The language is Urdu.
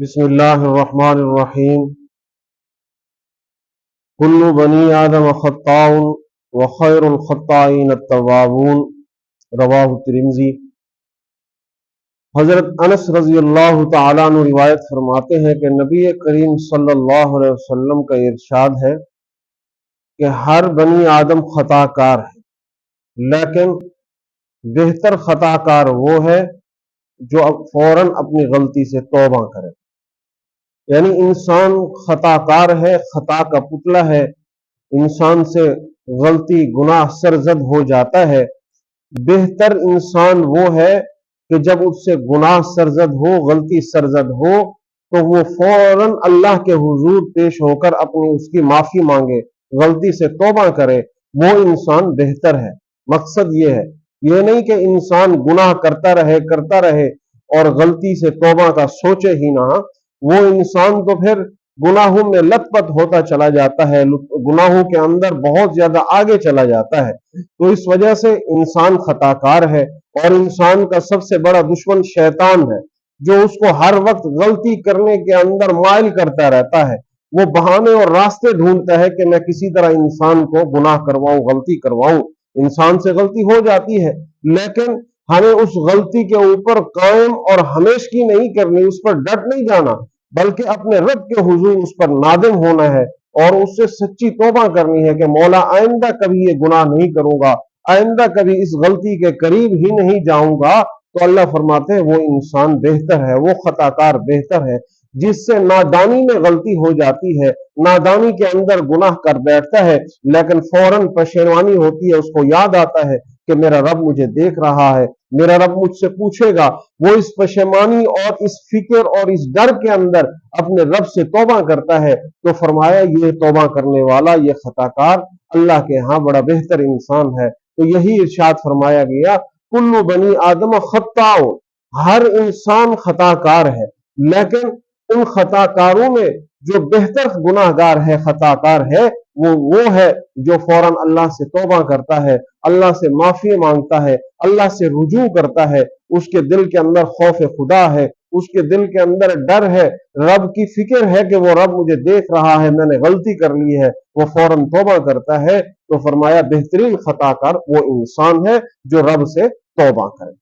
بسم اللہ الرحمن الرحیم کل بنی آدم خطاء وخیر الخطائین التوابون، رواہ الترمذی۔ حضرت انس رضی اللہ تعالیٰ عنہ روایت فرماتے ہیں کہ نبی کریم صلی اللہ علیہ وسلم کا ارشاد ہے کہ ہر بنی آدم خطا کار ہے، لیکن بہتر خطا کار وہ ہے جو فوراً اپنی غلطی سے توبہ کرے۔ یعنی انسان خطا کار ہے، خطا کا پتلا ہے، انسان سے غلطی گناہ سرزد ہو جاتا ہے۔ بہتر انسان وہ ہے کہ جب اس سے گناہ سرزد ہو، غلطی سرزد ہو، تو وہ فوراً اللہ کے حضور پیش ہو کر اپنی اس کی معافی مانگے، غلطی سے توبہ کرے۔ وہ انسان بہتر ہے۔ مقصد یہ ہے، یہ نہیں کہ انسان گناہ کرتا رہے اور غلطی سے توبہ کا سوچے ہی نہ، وہ انسان تو پھر گناہوں میں لت پت ہوتا چلا جاتا ہے، گناہوں کے اندر بہت زیادہ آگے چلا جاتا ہے۔ تو اس وجہ سے انسان خطا کار ہے، اور انسان کا سب سے بڑا دشمن شیطان ہے، جو اس کو ہر وقت غلطی کرنے کے اندر مائل کرتا رہتا ہے۔ وہ بہانے اور راستے ڈھونڈتا ہے کہ میں کسی طرح انسان کو گناہ کرواؤں، غلطی کرواؤں۔ انسان سے غلطی ہو جاتی ہے، لیکن ہمیں اس غلطی کے اوپر قائم اور ہمیشگی نہیں کرنی، اس پر ڈٹ نہیں جانا، بلکہ اپنے رب کے حضور اس پر نادم ہونا ہے اور اس سے سچی توبہ کرنی ہے کہ مولا آئندہ کبھی یہ گناہ نہیں کروں گا، آئندہ کبھی اس غلطی کے قریب ہی نہیں جاؤں گا۔ تو اللہ فرماتے ہیں وہ انسان بہتر ہے، وہ خطا کار بہتر ہے، جس سے نادانی میں غلطی ہو جاتی ہے، نادانی کے اندر گناہ کر بیٹھتا ہے، لیکن فوراً پشیمانی ہوتی ہے، اس کو یاد آتا ہے کہ میرا رب مجھے دیکھ رہا ہے، میرا رب مجھ سے پوچھے گا۔ وہ اس پشیمانی اور اس فکر اور اس ڈر کے اندر اپنے رب سے توبہ کرتا ہے۔ تو فرمایا یہ توبہ کرنے والا، یہ خطا کار اللہ کے ہاں بڑا بہتر انسان ہے۔ تو یہی ارشاد فرمایا گیا، کل بنی آدم خطاء، ہر انسان خطا کار ہے، لیکن ان خطا کاروں میں جو بہتر گناہ گار ہے، خطا کار ہے، وہ ہے جو فوراً اللہ سے توبہ کرتا ہے، اللہ سے معافی مانگتا ہے، اللہ سے رجوع کرتا ہے، اس کے دل کے اندر خوف خدا ہے، اس کے دل کے اندر ڈر ہے، رب کی فکر ہے کہ وہ رب مجھے دیکھ رہا ہے، میں نے غلطی کر لی ہے، وہ فوراً توبہ کرتا ہے۔ تو فرمایا بہترین خطا کار وہ انسان ہے جو رب سے توبہ کرے۔